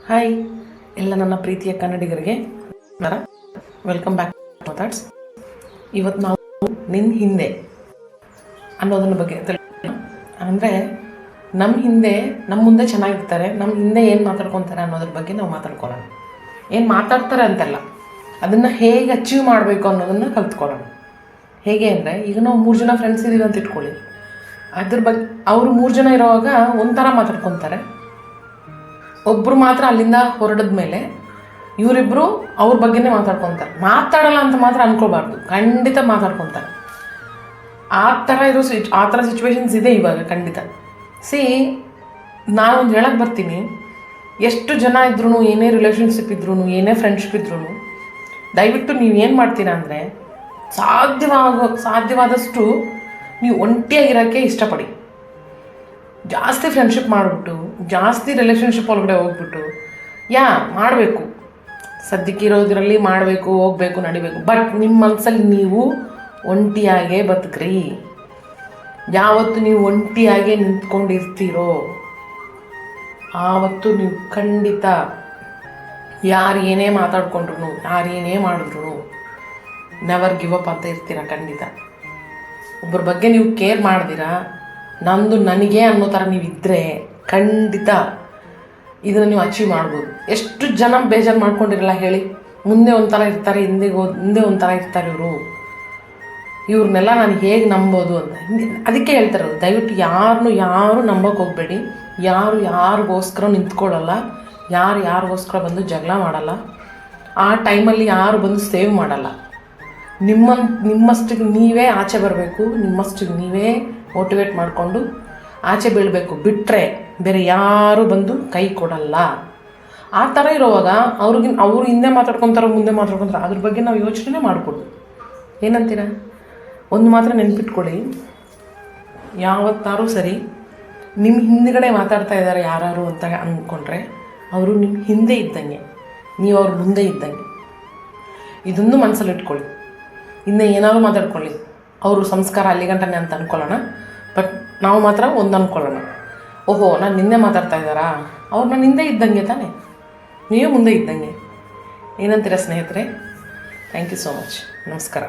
Hi ಎಲ್ಲ ನನ್ನ ಪ್ರೀತಿಯ ಕನ್ನಡಿಗರಿಗೆ ವೆಲ್ಕಮ್ ಬ್ಯಾಕ್ ಟು ಥಾಟ್ಸ್. ಇವತ್ತು ನಾವು ನಿನ್ನ ಹಿಂದೆ ಅನ್ನೋದನ್ನ ಬಗ್ಗೆ ಅಂದರೆ ನಮ್ಮ ಹಿಂದೆ ನಮ್ಮ ಮುಂದೆ ಚೆನ್ನಾಗಿರ್ತಾರೆ, ನಮ್ಮ ಹಿಂದೆ ಏನು ಮಾತಾಡ್ಕೊತಾರೆ ಅನ್ನೋದ್ರ ಬಗ್ಗೆ ನಾವು ಮಾತಾಡ್ಕೊಳ್ಳೋಣ. ಏನು ಮಾತಾಡ್ತಾರೆ ಅಂತಲ್ಲ, ಅದನ್ನು ಹೇಗೆ ಅಚೀವ್ ಮಾಡಬೇಕು ಅನ್ನೋದನ್ನು ಕಲ್ತ್ಕೊಳ್ಳೋಣ. ಹೇಗೆ ಅಂದರೆ, ಈಗ ನಾವು 3 ಜನ ಫ್ರೆಂಡ್ಸ್ ಇದ್ದೀವಿ ಅಂತ ಇಟ್ಕೊಳ್ಳಿ. ಅದ್ರ ಬಗ್ಗೆ ಅವರು 3 ಜನ ಇರೋವಾಗ ಒಂಥರ ಮಾತಾಡ್ಕೊತಾರೆ, ಒಬ್ಬರು ಮಾತ್ರ ಅಲ್ಲಿಂದ ಹೊರಡಿದ ಮೇಲೆ ಇವರಿಬ್ಬರು ಅವ್ರ ಬಗ್ಗೆನೇ ಮಾತಾಡ್ಕೊತಾರೆ. ಮಾತಾಡಲ್ಲ ಅಂತ ಮಾತ್ರ ಅಂದ್ಕೊಳ್ಬಾರ್ದು, ಖಂಡಿತ ಮಾತಾಡ್ಕೊತಾರೆ. ಆ ಥರ ಸಿಚುವೇಶನ್ಸ್ ಇದೆ ಇವಾಗ ಖಂಡಿತ. ನಾನೊಂದು ಹೇಳಕ್ಕೆ ಬರ್ತೀನಿ, ಎಷ್ಟು ಜನ ಇದ್ರೂ, ಏನೇ ರಿಲೇಷನ್ಶಿಪ್ ಇದ್ರೂ, ಏನೇ ಫ್ರೆಂಡ್ಶಿಪ್ ಇದ್ರೂ, ದಯವಿಟ್ಟು ನೀವು ಏನು ಮಾಡ್ತೀರಾ ಅಂದರೆ, ಸಾಧ್ಯವಾದಷ್ಟು ನೀವು ಒಂಟಿಯಾಗಿರೋಕ್ಕೆ ಇಷ್ಟಪಡಿ. ಜಾಸ್ತಿ ಫ್ರೆಂಡ್ಶಿಪ್ ಮಾಡಿಬಿಟ್ಟು, ಜಾಸ್ತಿ ರಿಲೇಷನ್ಶಿಪ್ ಒಳಗಡೆ ಹೋಗ್ಬಿಟ್ಟು ಮಾಡಬೇಕು, ಸದ್ಯಕ್ಕಿರೋದ್ರಲ್ಲಿ ಮಾಡಬೇಕು, ಹೋಗಬೇಕು, ನಡಿಬೇಕು. ಬಟ್ ನಿಮ್ಮ ಮನಸ್ಸಲ್ಲಿ ನೀವು ಒಂಟಿಯಾಗೇ ಬದುಕ್ರಿ. ಯಾವತ್ತು ನೀವು ಒಂಟಿಯಾಗೇ ನಿಂತ್ಕೊಂಡಿರ್ತೀರೋ ಆವತ್ತು ನೀವು ಖಂಡಿತ ಯಾರು ಏನೇ ಮಾತಾಡ್ಕೊಂಡ್ರು, ಯಾರು ಏನೇ ಮಾಡಿದ್ರು ನೆವರ್ ಗಿವ್ ಅಪ್ ಅಂತ ಇರ್ತೀರ. ಖಂಡಿತ ಒಬ್ಬರ ಬಗ್ಗೆ ನೀವು ಕೇರ್ ಮಾಡ್ದಿರಾ, ನಂದು ನನಗೆ ಅನ್ನೋ ಥರ ನೀವಿದ್ದರೆ ಖಂಡಿತ ಇದನ್ನು ನೀವು ಅಚೀವ್ ಮಾಡ್ಬೋದು. ಎಷ್ಟು ಜನ ಬೇಜಾರು ಮಾಡ್ಕೊಂಡಿರಲ್ಲ ಹೇಳಿ. ಮುಂದೆ ಒಂಥರ ಇರ್ತಾರೆ, ಹಿಂದೆ ಒಂಥರ ಇರ್ತಾರೆ. ಇವ್ರನ್ನೆಲ್ಲ ನಾನು ಹೇಗೆ ನಂಬೋದು ಅಂತ ಅದಕ್ಕೆ ಹೇಳ್ತಾರೆ, ದಯವಿಟ್ಟು ಯಾರು ನಂಬೋಕೆ ಹೋಗಬೇಡಿ. ಯಾರಿಗೋಸ್ಕರ ನಿಂತ್ಕೊಳ್ಳಲ್ಲ, ಯಾರಿಗೋಸ್ಕರ ಬಂದು ಜಗಳ ಮಾಡಲ್ಲ. ಆ ಟೈಮಲ್ಲಿ ಯಾರು ಬಂದು ಸೇವ್ ಮಾಡಲ್ಲ. ನಿಮ್ಮಷ್ಟಿಗೆ ನೀವೇ ಆಚೆ ಬರಬೇಕು, ನಿಮ್ಮಷ್ಟಿಗೆ ನೀವೇ ಮೋಟಿವೇಟ್ ಮಾಡಿಕೊಂಡು ಆಚೆ ಬೀಳಬೇಕು. ಬಿಟ್ಟರೆ ಬೇರೆ ಯಾರು ಬಂದು ಕೈ ಕೊಡಲ್ಲ. ಆ ಥರ ಇರೋವಾಗ ಅವರು ಹಿಂದೆ ಮಾತಾಡ್ಕೊತಾರೋ ಮುಂದೆ ಮಾತಾಡ್ಕೊತಾರೋ ಅದ್ರ ಬಗ್ಗೆ ನಾವು ಯೋಚನೆ ಮಾಡಿಕೊಡು. ಏನಂತೀರ? ಒಂದು ಮಾತ್ರ ನೆನ್ಪಿಟ್ಕೊಳ್ಳಿ, ಯಾವತ್ತಾರೂ ಸರಿ ನಿಮ್ಮ ಹಿಂದ್ಗಡೆ ಮಾತಾಡ್ತಾ ಇದ್ದಾರೆ ಯಾರು ಅಂತ ಅಂದ್ಕೊಂಡ್ರೆ ಅವರು ನಿಮ್ಮ ಹಿಂದೆ ಇದ್ದಂಗೆ, ನೀವು ಅವ್ರ ಮುಂದೆ ಇದ್ದಂಗೆ. ಇದೊಂದು ಮನಸ್ಸಲ್ಲಿ ಇಟ್ಕೊಳ್ಳಿ. ಇನ್ನೇ ಏನಾದರೂ ಮಾತಾಡ್ಕೊಳ್ಳಿ, ಅವರು ಸಂಸ್ಕಾರ ಅಲ್ಲಿಗಂಟನೆ ಅಂತ ಅಂದ್ಕೊಳ್ಳೋಣ. ಬಟ್ ನಾವು ಮಾತ್ರ ಒಂದು ಅಂದ್ಕೊಳ್ಳೋಣ, ಓಹೋ ನಾನು ನಿನ್ನೆ ಮಾತಾಡ್ತಾ ಇದ್ದಾರಾ, ಅವ್ರು ನಾನು ಹಿಂದೆ ಇದ್ದಂಗೆ ತಾನೆ, ನೀವೇ ಮುಂದೆ ಇದ್ದಂಗೆ. ಏನಂತೀರ ಸ್ನೇಹಿತರೆ? Thank you so much. ನಮಸ್ಕಾರ.